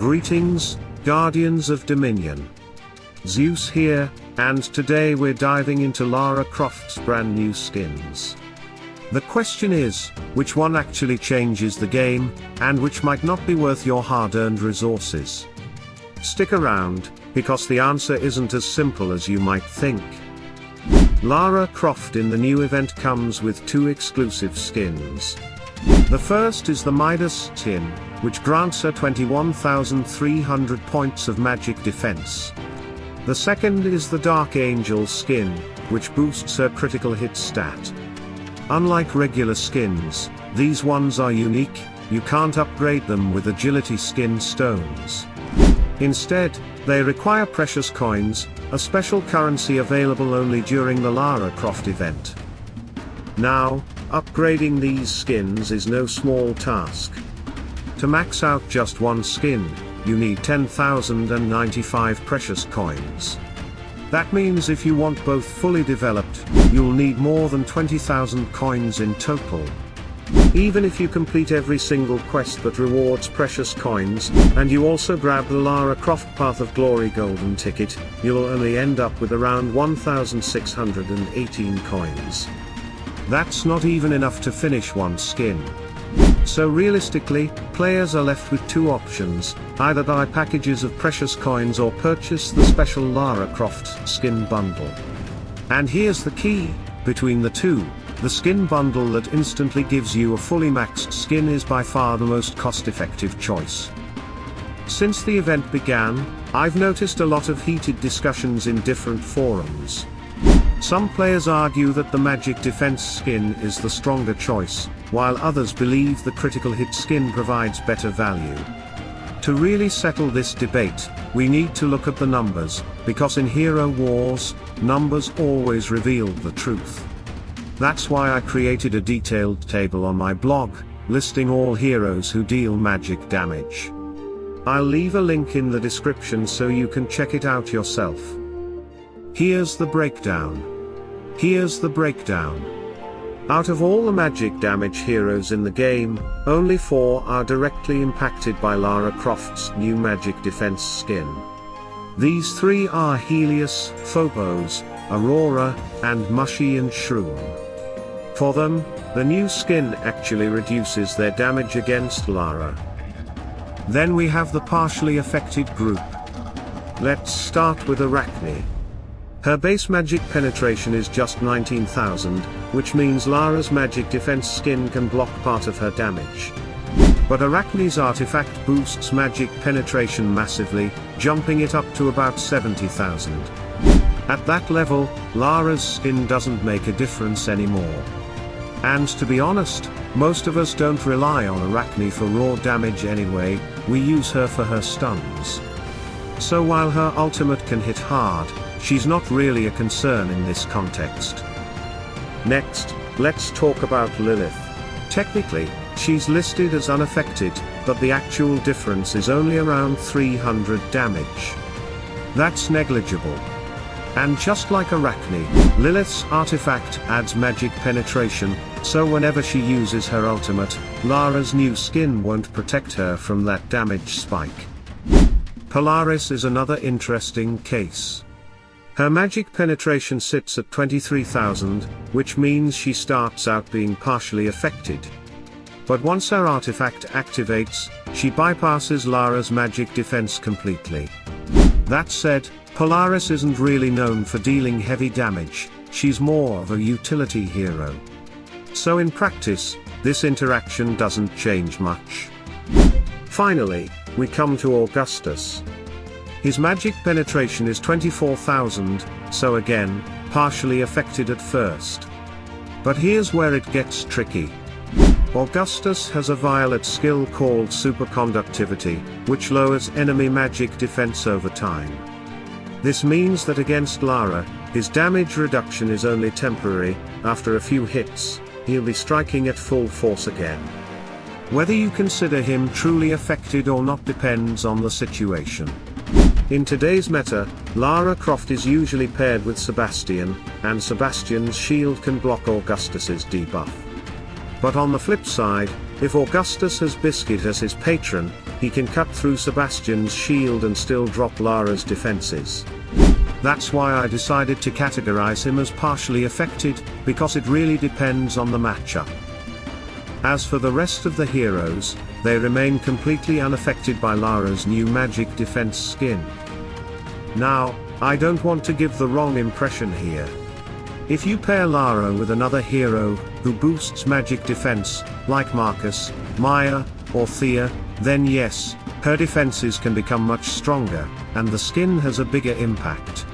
Greetings, Guardians of Dominion. Zeus here, and today we're diving into Lara Croft's brand new skins. The question is, which one actually changes the game, and which might not be worth your hard-earned resources? Stick around, because the answer isn't as simple as you might think. Lara Croft in the new event comes with two exclusive skins. The first is the Midas Skin, which grants her 21,300 points of magic defense. The second is the Dark Angel skin, which boosts her critical hit stat. Unlike regular skins, these ones are unique, you can't upgrade them with agility skin stones. Instead, they require precious coins, a special currency available only during the Lara Croft event. Now, upgrading these skins is no small task. To max out just one skin, you need 10,095 precious coins. That means if you want both fully developed, you'll need more than 20,000 coins in total. Even if you complete every single quest that rewards precious coins, and you also grab the Lara Croft Path of Glory golden ticket, you'll only end up with around 1,618 coins. That's not even enough to finish one skin. So realistically, players are left with two options, either buy packages of precious coins or purchase the special Lara Croft skin bundle. And here's the key, between the two, the skin bundle that instantly gives you a fully maxed skin is by far the most cost-effective choice. Since the event began, I've noticed a lot of heated discussions in different forums. Some players argue that the magic defense skin is the stronger choice, while others believe the critical hit skin provides better value. To really settle this debate, we need to look at the numbers, because in hero wars, numbers always reveal the truth. That's why I created a detailed table on my blog, listing all heroes who deal magic damage. I'll leave a link in the description so you can check it out yourself. Here's the breakdown. Out of all the magic damage heroes in the game, only 4 are directly impacted by Lara Croft's new magic defense skin. These 3 are Helios, Phobos, Aurora, and Mushy and Shroom. For them, the new skin actually reduces their damage against Lara. Then we have the partially affected group. Let's start with Arachne. Her base magic penetration is just 19,000, which means Lara's magic defense skin can block part of her damage. But Arachne's artifact boosts magic penetration massively, jumping it up to about 70,000. At that level, Lara's skin doesn't make a difference anymore. And to be honest, most of us don't rely on Arachne for raw damage anyway, we use her for her stuns. So while her ultimate can hit hard, she's not really a concern in this context. Next, let's talk about Lilith. Technically, she's listed as unaffected, but the actual difference is only around 300 damage. That's negligible. And just like Arachne, Lilith's artifact adds magic penetration, so whenever she uses her ultimate, Lara's new skin won't protect her from that damage spike. Polaris is another interesting case. Her magic penetration sits at 23,000, which means she starts out being partially affected. But once her artifact activates, she bypasses Lara's magic defense completely. That said, Polaris isn't really known for dealing heavy damage, she's more of a utility hero. So in practice, this interaction doesn't change much. Finally, we come to Augustus. His magic penetration is 24,000, so again, partially affected at first. But here's where it gets tricky. Augustus has a violet skill called Superconductivity, which lowers enemy magic defense over time. This means that against Lara, his damage reduction is only temporary, after a few hits, he'll be striking at full force again. Whether you consider him truly affected or not depends on the situation. In today's meta, Lara Croft is usually paired with Sebastian, and Sebastian's shield can block Augustus's debuff. But on the flip side, if Augustus has Biscuit as his patron, he can cut through Sebastian's shield and still drop Lara's defenses. That's why I decided to categorize him as partially affected, because it really depends on the matchup. As for the rest of the heroes, they remain completely unaffected by Lara's new magic defense skin. Now, I don't want to give the wrong impression here. If you pair Lara with another hero who boosts magic defense, like Marcus, Maya, or Thea, then yes, her defenses can become much stronger, and the skin has a bigger impact.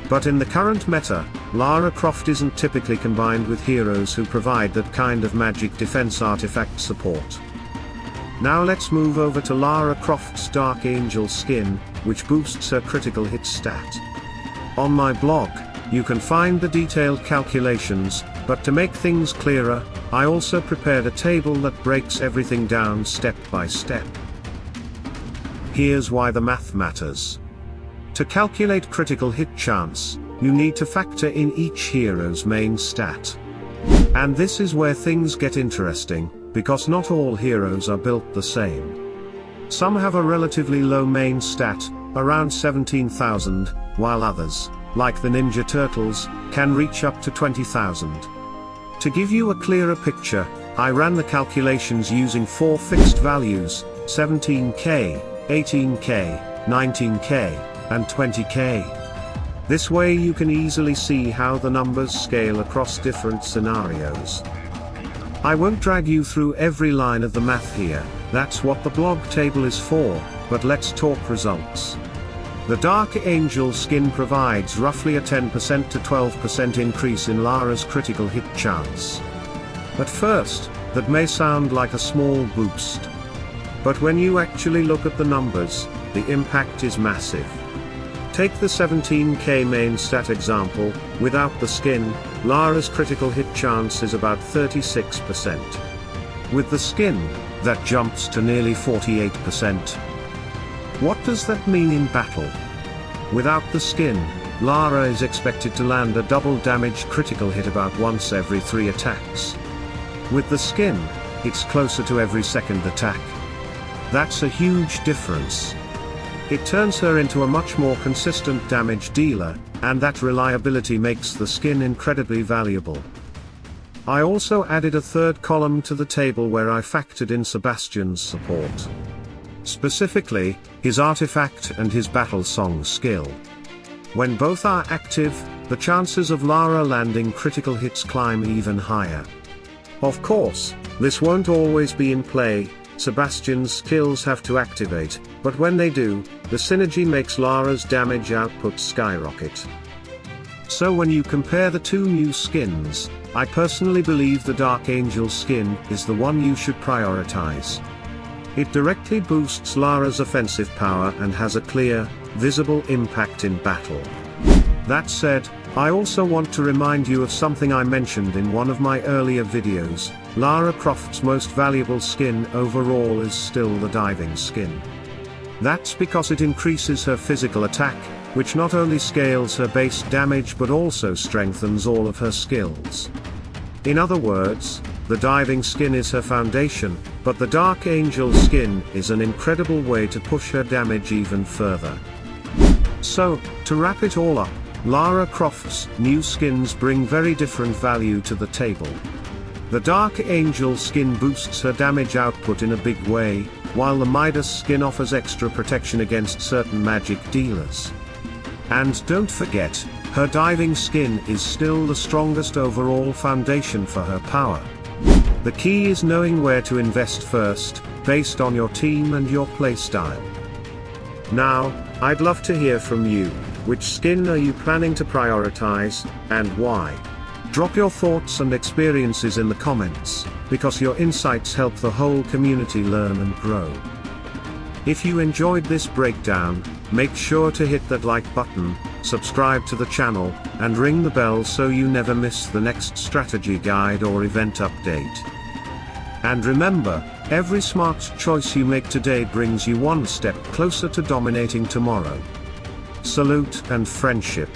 But in the current meta, Lara Croft isn't typically combined with heroes who provide that kind of magic defense artifact support. Now let's move over to Lara Croft's Dark Angel skin, which boosts her critical hit stat. On my blog, you can find the detailed calculations, but to make things clearer, I also prepared a table that breaks everything down step by step. Here's why the math matters. To calculate critical hit chance, you need to factor in each hero's main stat. And this is where things get interesting, because not all heroes are built the same. Some have a relatively low main stat, around 17,000, while others, like the Ninja Turtles, can reach up to 20,000. To give you a clearer picture, I ran the calculations using 4 fixed values, 17k, 18k, 19k, and 20k. This way you can easily see how the numbers scale across different scenarios. I won't drag you through every line of the math here, that's what the blog table is for, but let's talk results. The Dark Angel skin provides roughly a 10% to 12% increase in Lara's critical hit chance. At first, that may sound like a small boost. But when you actually look at the numbers, the impact is massive. Take the 17k main stat example, without the skin, Lara's critical hit chance is about 36%. With the skin, that jumps to nearly 48%. What does that mean in battle? Without the skin, Lara is expected to land a double damage critical hit about once every 3 attacks. With the skin, it's closer to every second attack. That's a huge difference. It turns her into a much more consistent damage dealer, and that reliability makes the skin incredibly valuable. I also added a third column to the table where I factored in Sebastian's support. Specifically, his artifact and his battle song skill. When both are active, the chances of Lara landing critical hits climb even higher. Of course, this won't always be in play. Sebastian's skills have to activate, but when they do, the synergy makes Lara's damage output skyrocket. So when you compare the two new skins, I personally believe the Dark Angel skin is the one you should prioritize. It directly boosts Lara's offensive power and has a clear, visible impact in battle. That said, I also want to remind you of something I mentioned in one of my earlier videos. Lara Croft's most valuable skin overall is still the diving skin. That's because it increases her physical attack, which not only scales her base damage but also strengthens all of her skills. In other words, the diving skin is her foundation, but the Dark Angel skin is an incredible way to push her damage even further. So, to wrap it all up, Lara Croft's new skins bring very different value to the table. The Dark Angel skin boosts her damage output in a big way, while the Midas skin offers extra protection against certain magic dealers. And don't forget, her diving skin is still the strongest overall foundation for her power. The key is knowing where to invest first, based on your team and your playstyle. Now, I'd love to hear from you. Which skin are you planning to prioritize, and why? Drop your thoughts and experiences in the comments, because your insights help the whole community learn and grow. If you enjoyed this breakdown, make sure to hit that like button, subscribe to the channel, and ring the bell so you never miss the next strategy guide or event update. And remember, every smart choice you make today brings you one step closer to dominating tomorrow. Salute and friendship.